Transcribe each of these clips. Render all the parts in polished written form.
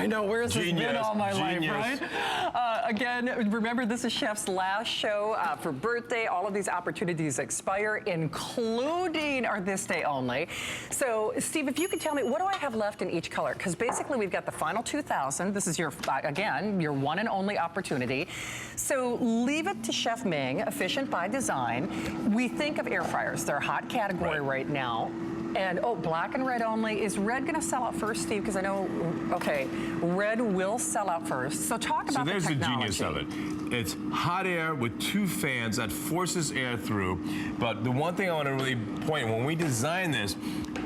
I know, where's this been all my life, right? Again, remember, this is Chef's last show for birthday. All of these opportunities expire, including our this day only. So, Steve, if you could tell me, what do I have left in each color? Because basically, we've got the final 2,000. This is your, again, your one and only opportunity. So leave it to Chef Ming, efficient by design. We think of air fryers. They're a hot category right now. And, oh, black and red only. Is red going to sell out first, Steve? Because I know, okay, red will sell out first. So talk about the technology. So there's the genius of it. It's hot air with 2 fans that forces air through. But the one thing I want to really point, when we design this,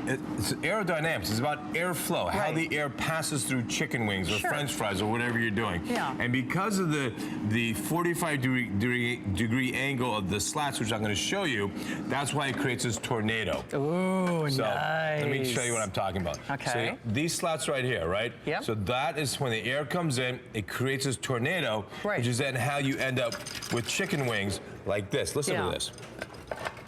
it's aerodynamics. It's about airflow, how the air passes through chicken wings or French fries or whatever you're doing. And because of the 45 degree angle of the slats, which I'm going to show you, that's why it creates this tornado. Ooh, so nice. Let me show you what I'm talking about. Okay. So these slats right here, right? Yep. So that is when the air comes in, it creates this tornado, which is then how you end up with chicken wings like this. Listen to this.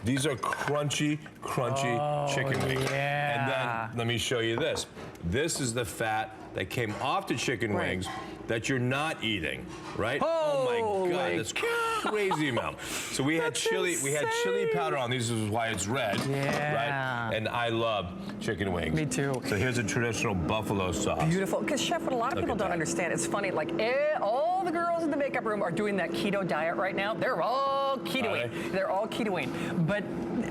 These are crunchy, crunchy chicken wings. And then let me show you this. This is the fat that came off the chicken wings that you're not eating, right? Oh my God, that's crazy amount. So we had chili, powder on these. This is why it's red, right? And I love chicken wings. Me too. So here's a traditional buffalo sauce. Beautiful, because Chef, what a lot of people don't understand, it's funny, like all the girls in the makeup room are doing that keto diet right now. They're all ketoing. They're all ketoing. But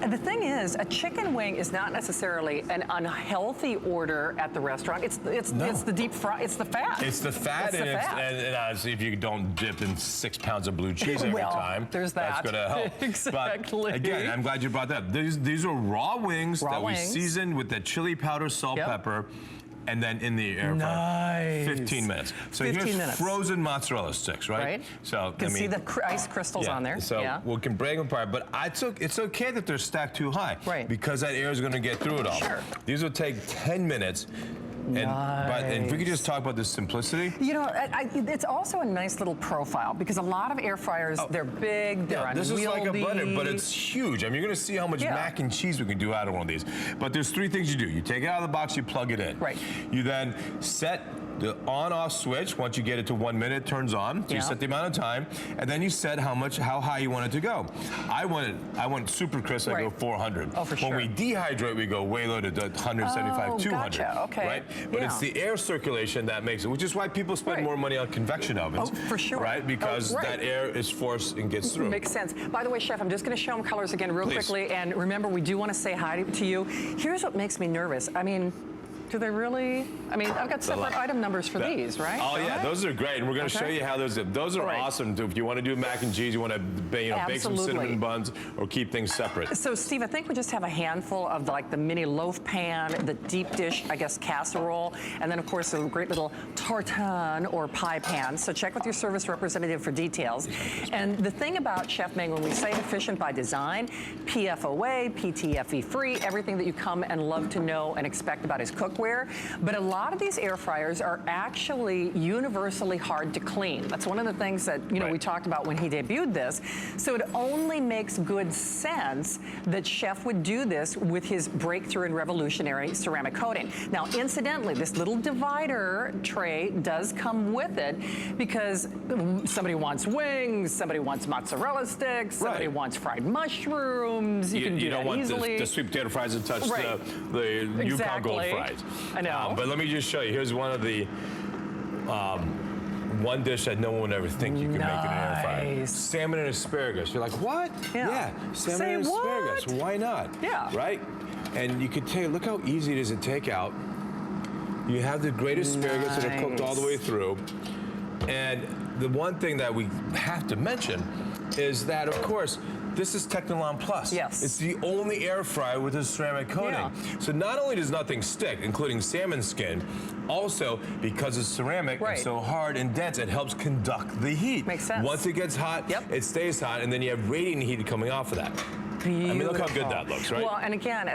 the thing is, a chicken wing is not necessarily an unhealthy order at the restaurant. It's the deep fry. It's the fat. It's the fat, and honestly, if you don't dip in 6 pounds of blue cheese every time, there's that. That's going to help. Exactly. But again, I'm glad you brought that up. These are raw wings that we seasoned with that chili powder, salt, pepper, and then in the air fryer. 15 minutes. So 15 here's frozen mozzarella sticks, right? So you can see the ice crystals on there. So we can break them apart, but it's okay that they're stacked too high, because that air is going to get through it all. These will take 10 minutes. And if we could just talk about the simplicity. You know, it's also a nice little profile, because a lot of air fryers, they're big, they're unwieldy. This is like a butter, but it's huge. I mean, you're going to see how much mac and cheese we can do out of one of these. But there's 3 things you do. You take it out of the box, you plug it in. You then set the on-off switch. Once you get it to 1 minute, it turns on. So you set the amount of time, and then you set how high you want it to go. I want super crisp. I go 400. Oh, for sure. When we dehydrate, we go way low to 175, 200. Gotcha. Okay. Right? But it's the air circulation that makes it, which is why people spend more money on convection ovens. Oh, for sure. Right? Because that air is forced and gets through. Makes sense. By the way, Chef, I'm just going to show them colors again real quickly. And remember, we do want to say hi to you. Here's what makes me nervous. I mean, do they really? I mean, I've got separate item numbers for these, right? Oh, yeah, those are great. And we're going to show you how those are awesome. If you want to do mac and cheese, you want to bake some cinnamon buns or keep things separate. So, Steve, I think we just have a handful of the mini loaf pan, the deep dish, I guess, casserole, and then, of course, a great little tartane or pie pan. So check with your service representative for details. And the thing about Chef Ming, when we say efficient by design, PFOA, PTFE free, everything that you come and love to know and expect about his cookware. But a lot of these air fryers are actually universally hard to clean. That's one of the things that we talked about when he debuted this. So it only makes good sense that Chef would do this with his breakthrough and revolutionary ceramic coating. Now, incidentally, this little divider tray does come with it, because somebody wants wings, somebody wants mozzarella sticks, somebody wants fried mushrooms. You can do that easily. You don't want the sweet potato fries to touch the Yukon Gold fries. I know. But let me just show you. Here's one of the one dish that no one would ever think you could make in an air fryer. Salmon and asparagus. You're like, what? Yeah, salmon and asparagus. Why not? Yeah. Right? And you could take, look how easy it is to take out. You have the great asparagus that are cooked all the way through. And the one thing that we have to mention is that, of course, this is Technilon Plus. Yes. It's the only air fryer with a ceramic coating. So not only does nothing stick, including salmon skin, also because it's ceramic and so hard and dense, it helps conduct the heat. Makes sense. Once it gets hot, it stays hot, and then you have radiant heat coming off of that. I mean, look how good that looks, right? Well, and again,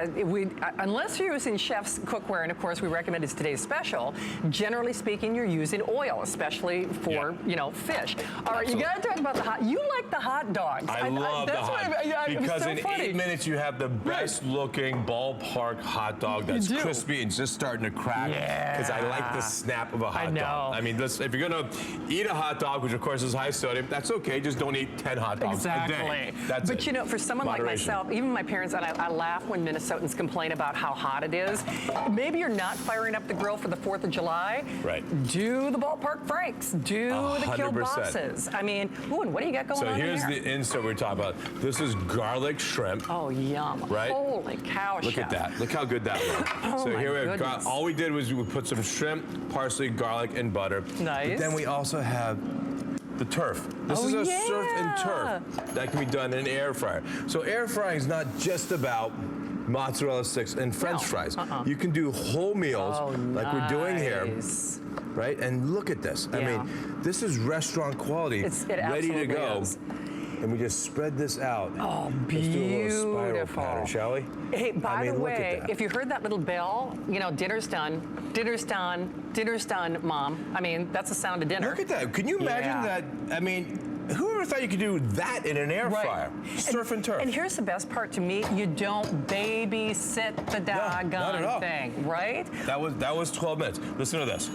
unless you're using chef's cookware, and of course we recommend it's today's special, generally speaking, you're using oil, especially for, you know, fish. All right, you got to talk about the hot, you like the hot dogs. I love the hot dogs. Because in 8 minutes you have the best looking ballpark hot dog that's crispy and just starting to crack. Because I like the snap of a hot dog. I mean, if you're going to eat a hot dog, which of course is high sodium, that's okay. Just don't eat 10 hot dogs a day. That's but you know, for someone like myself, even my parents, and I laugh when Minnesotans complain about how hot it is. Maybe you're not firing up the grill for the 4th of July. Right. Do the ballpark Franks. Do 100%. The kielbasa's. I mean, ooh, and what do you got going on here? So here's the insert we're talking about. This is garlic shrimp. Oh, yum. Right? Holy cow, Look at that. Look how good that looks. So here we have, all we did was we put some shrimp, parsley, garlic, and butter. Nice. But then we also have the turf. This is a surf and turf that can be done in an air fryer. So air frying is not just about mozzarella sticks and French fries. You can do whole meals like we're doing here. Right? And look at this. I mean, this is restaurant quality, ready to go. And we just spread this out. Oh, beautiful. Let's do a little spiral pattern, shall we? Hey, by the way, if you heard that little bell, you know, dinner's done. Dinner's done. Dinner's done, Mom. I mean, that's the sound of dinner. Look at that. Can you imagine that? I mean, whoever thought you could do that in an air fryer? Surf and turf. And here's the best part to me. You don't babysit the doggone thing, right? That was 12 minutes. Listen to this.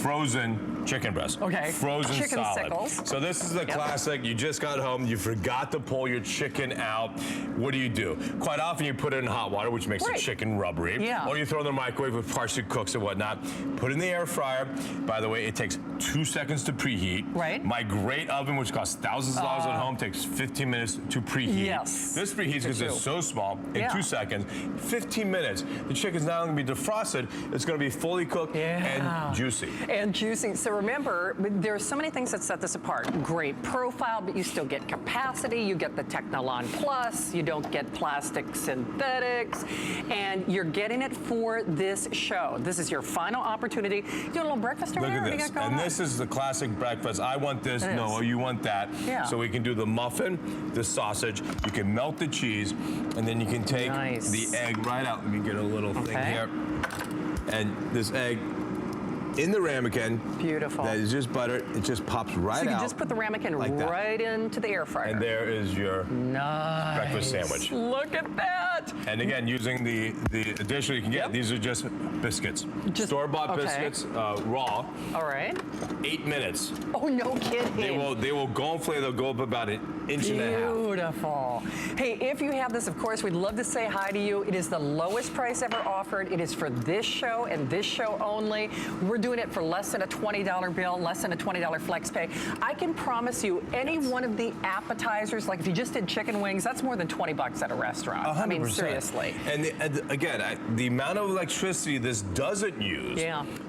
Frozen chicken breast. Okay. Frozen chicken solid. Sickles. So this is the classic. You just got home. You forgot to pull your chicken out. What do? Quite often you put it in hot water, which makes the chicken rubbery. Yeah. Or you throw it in the microwave with partially cooks and whatnot. Put it in the air fryer. By the way, it takes 2 seconds to preheat. Right. My great oven, which costs thousands of dollars at home, takes 15 minutes to preheat. Yes. This preheats because it's so small in 2 seconds. 15 minutes. The chicken's not only going to be defrosted, it's going to be fully cooked and juicy. And juicy. So remember, there are so many things that set this apart. Great profile, but you still get capacity. You get the Technolon Plus. You don't get plastic synthetics. And you're getting it for this show. This is your final opportunity. You want a little breakfast over there? Look at this. And this is the classic breakfast. I want this. No, you want that. Yeah. So we can do the muffin, the sausage. You can melt the cheese, and then you can take the egg right out. Let me get a little thing here. And this egg in the ramekin. Beautiful. That is just butter. It just pops right out. So you can just put the ramekin right into the air fryer. And there is your breakfast sandwich. Look at that. And again, using the additional you can get, these are just biscuits. Store-bought biscuits, raw. All right. 8 minutes. Oh, no kidding. They will gonflate. They'll go up about an inch and a half. Beautiful. Hey, if you have this, of course, we'd love to say hi to you. It is the lowest price ever offered. It is for this show and this show only. We're doing it for less than a $20 bill, less than a $20 flex pay. I can promise you any one of the appetizers, like if you just did chicken wings, that's more than $20 at a restaurant. 100%. I mean, seriously. And again, the amount of electricity this doesn't use,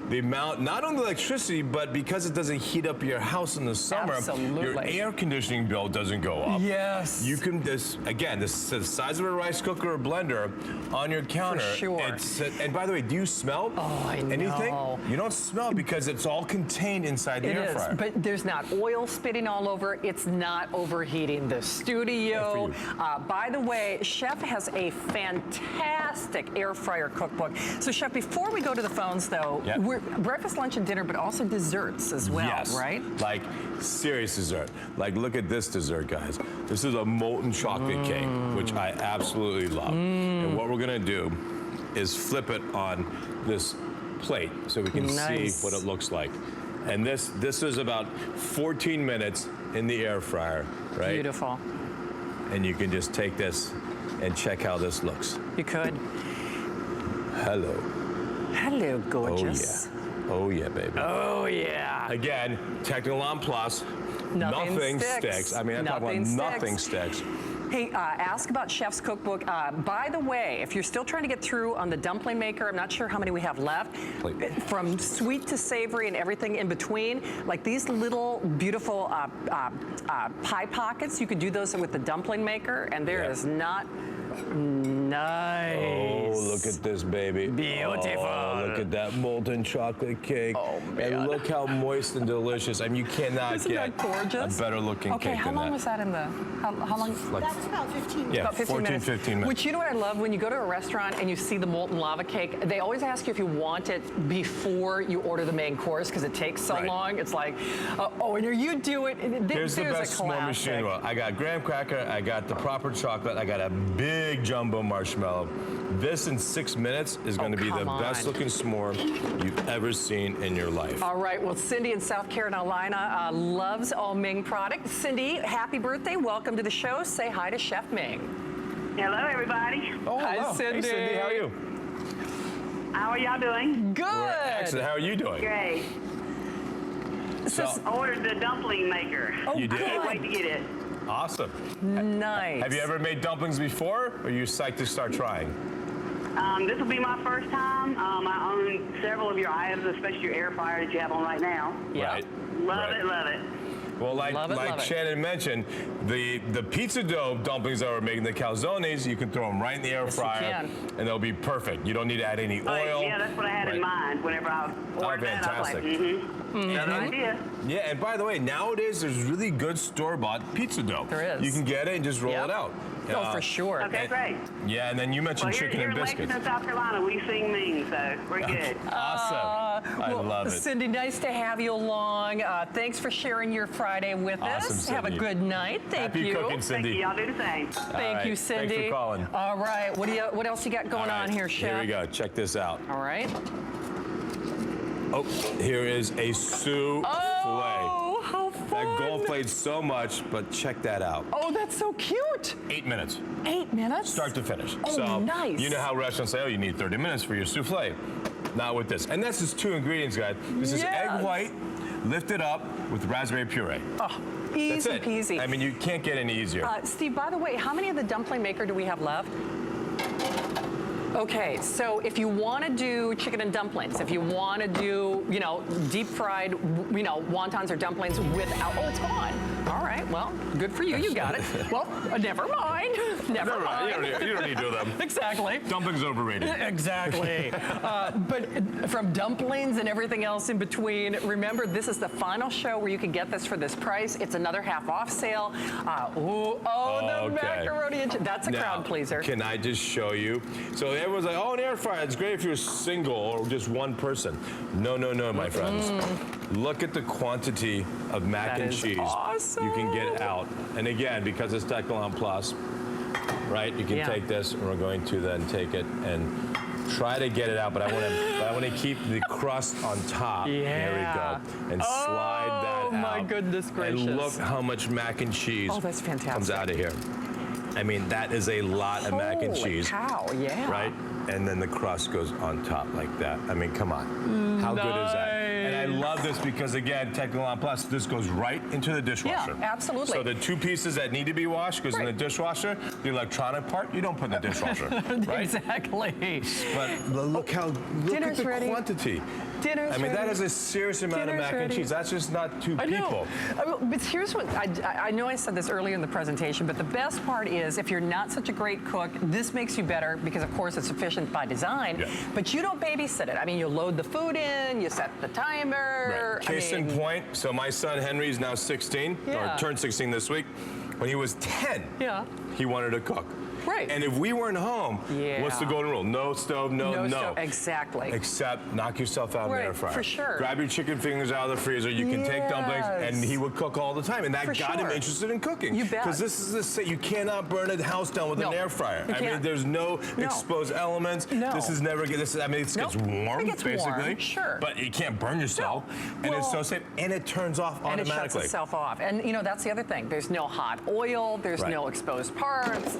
the amount, not only electricity, but because it doesn't heat up your house in the summer, your air conditioning bill doesn't go up. Yes. You can, the size of a rice cooker or blender on your counter. For sure. And by the way, do you smell anything? You don't smell because it's all contained inside the air fryer. But there's not oil spitting all over. It's not overheating the studio. By the way, Chef has a fantastic air fryer cookbook. So Chef, before we go to the phones though, we're breakfast, lunch, and dinner, but also desserts as well, right? Like serious dessert. Like look at this dessert, guys. This is a molten chocolate cake, which I absolutely love. And what we're gonna do is flip it on this plate so we can see what it looks like. And this is about 14 minutes in the air fryer, right? Beautiful. And you can just take this and check how this looks. You could. Hello. Hello, gorgeous. Oh yeah, baby. Oh yeah. Again, Technolon Plus. Nothing sticks. I mean, I'm talking about nothing sticks. Hey, ask about Chef's cookbook. By the way, if you're still trying to get through on the dumpling maker, I'm not sure how many we have left. From sweet to savory and everything in between, like these little beautiful pie pockets, you could do those with the dumpling maker, and there is not Nice. Oh, look at this, baby. Beautiful. Oh, look at that molten chocolate cake. Oh, man. And look how moist and delicious. I mean, you cannot Isn't get that gorgeous? a better looking Okay, cake how than long that. was that in the, how long? That was about 15 minutes. Yeah, About 15 14, minutes. 15 minutes. Which, you know what I love? When you go to a restaurant and you see the molten lava cake, they always ask you if you want it before you order the main course because it takes so Right. long. It's like, oh, and are you doing it? Here's the best a s'more machine in the world. I got graham cracker, I got the proper chocolate, I got a big jumbo marshmallow. This in 6 minutes is going to be the come best on. looking s'more you've ever seen in your life. All right, well, Cindy in South Carolina loves all Ming products. Cindy, happy birthday. Welcome to the show. Say hi to Chef Ming. Hello, everybody. Oh, Hi, hello. Cindy. Hey, Cindy, how are you? How are y'all doing? Good. Excellent. How are you doing? Great. So, I ordered the dumpling maker. Oh, You did? Can't wait to get it. awesome. Nice. Have you ever made dumplings before, or are you psyched to start trying? This will be my first time. I own several of your items, especially your air fryer that you have on right now. Yeah. Right. Love Right. it, love it. Well, like, Love it, love it. Shannon mentioned, the pizza dough dumplings that we're making, the calzones, you can throw them right in the air Yes, you fryer, can. and they'll be perfect. You don't need to add any oil. Yeah, that's what I had in mind whenever I ordered that. I was like, fantastic. good idea. Yeah, and by the way, nowadays there's really good store-bought pizza dough. There is. You can get it and just roll Yep. it out. Oh, for sure. Okay, great. Yeah, and then you mentioned Well, chicken here and in biscuits. Lexington, South Carolina, we sing Ming, so we're good. Awesome. I Well, love it. Cindy, nice to have you along. Thanks for sharing your Friday with Awesome, us. Have a Cindy. good night. Thank Happy you. cooking, Thank Cindy. you. Y'all do the same. Thank right. you, Cindy. Thanks for calling. All right. What else you got going All right, on here, Chef? Here we go. Check this out. All right. Oh, here is a souffle. Oh, how fun. That gold played so much, but check that out. Oh, that's so cute. 8 minutes. 8 minutes? Start to finish. Oh, so nice. You know how restaurants say, oh, you need 30 minutes for your souffle. Not with this. And that's just 2 ingredients, guys. This is Yes. egg white lifted up with raspberry puree. Oh, That's easy it. peasy. I mean, you can't get any easier. Steve, by the way, how many of the dumpling maker do we have left? Okay, so if you want to do chicken and dumplings, if you want to do, deep fried, wontons or dumplings without, oh, it's gone. All right, well, good for you, you got it. Well, never mind, never mind. You don't need to do them. Exactly. Dumplings overrated. Exactly. But from dumplings and everything else in between, remember, this is the final show where you can get this for this price. It's another half off sale. The Okay. macaroni and that's a Now, crowd pleaser. Can I just show you? So everyone's like, oh, an air fryer, it's great if you're single or just one person. No, my friends. Look at the quantity of mac That and is cheese awesome. you can get out. And again, because it's Technolon Plus, right? You can Yeah. take this, and we're going to then take it and try to get it out, but I want to keep the crust on top. There we Yeah. go. And slide that out. Oh, my goodness gracious. And look how much mac and cheese Oh, that's fantastic. comes out of here. I mean, that is a lot of mac and Holy cheese. cow, yeah. Right? And then the crust goes on top like that. I mean, come on. How good is that? And I love this because, again, Technolon Plus, this goes right into the dishwasher. Yeah, absolutely. So the 2 pieces that need to be washed goes in the Right. dishwasher. The electronic part, you don't put in the dishwasher, right? Exactly. But look at Dinner's the ready. quantity. Dinner's I mean, that ready. is a serious amount Dinner's of mac and ready. cheese. That's just not 2 I know. people. But here's what, I know I said this earlier in the presentation, but the best part is if you're not such a great cook, this makes you better because, of course, it's efficient by design, Yeah. but you don't babysit it. I mean, you load the food in, you set the timer. Right. Case in point, so my son Henry is now 16, Yeah. or turned 16 this week. When he was 10, Yeah. he wanted to cook. Right. And if we weren't home, Yeah. what's the golden rule? No stove, no. stove. Exactly. Except knock yourself out in the Right, air fryer. for sure. Grab your chicken fingers out of the freezer. You can take dumplings, and Yes. he would cook all the time. And that For got him sure. interested in cooking. You bet. Because this is you cannot burn a house down with No, an air fryer. you I mean, can't. there's no No. exposed elements. No. This is never. This is. I mean, it Nope. gets warm, It gets basically. warm, sure. But you can't burn yourself, and it's Well- so safe, and it turns off And it automatically. shuts itself off. And that's the other thing. There's no hot oil. There's Right. no exposed parts.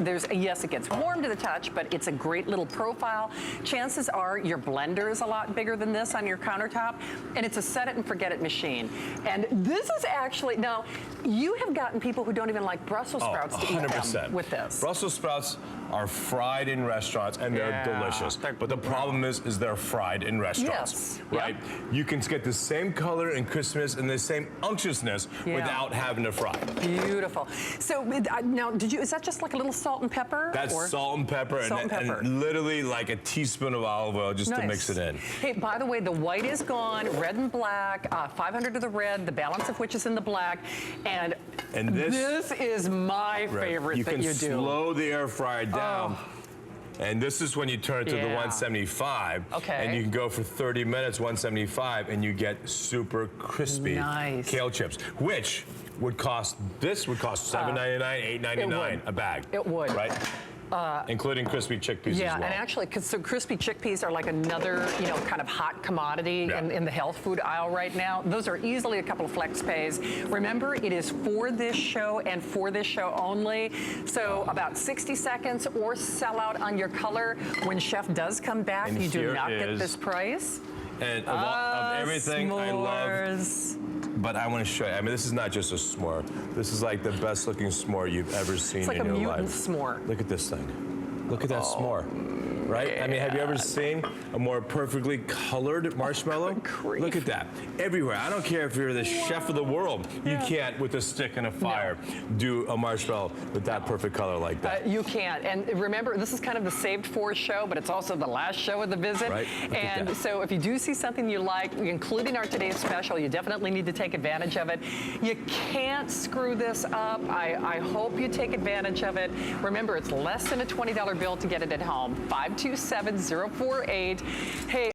Yes, it gets warm to the touch, but it's a great little profile. Chances are your blender is a lot bigger than this on your countertop, and it's a set it and forget it machine. And this is actually, now, you have gotten people who don't even like Brussels sprouts to eat them 100%. with this. Brussels sprouts are fried in restaurants, and they're delicious. But the problem is they're fried in restaurants, right? Yep. You can get the same color and crispness and the same unctuousness without having to fry. Beautiful. So now, is that just like a little salt and pepper? That's salt and pepper, and literally like a teaspoon of olive oil just to mix it in. Hey, by the way, the white is gone, red and black, 500 of the red, the balance of which is in the black, and this is my favorite that you do. You can slow the air fryer down. And this is when you turn it to the 175. And you can go for 30 minutes, 175, and you get super crispy kale chips, which would cost, $7.99, $8.99 a bag. It would. Right? Including crispy chickpeas as well. And actually, so crispy chickpeas are like another, kind of hot commodity in the health food aisle right now. Those are easily a couple of flex pays. Remember, it is for this show and for this show only. So about 60 seconds or sell out on your color. When Chef does come back, you do not get this price. And of everything I love, but I want to show you. I mean, this is not just a s'more. This is like the best looking s'more you've ever seen in your life. It's like a mutant s'more. Look at this thing. Look at that s'more. Right? I mean, have you ever seen a more perfectly colored marshmallow? Look at that. Everywhere. I don't care if you're the chef of the world. You can't, with a stick and a fire, do a marshmallow with that perfect color like that. You can't. And remember, this is kind of the saved for show, but it's also the last show of the visit. Right. And so if you do see something you like, including our today's special, you definitely need to take advantage of it. You can't screw this up. I hope you take advantage of it. Remember, it's less than a $20 bill to get it at home. 527-048. Hey.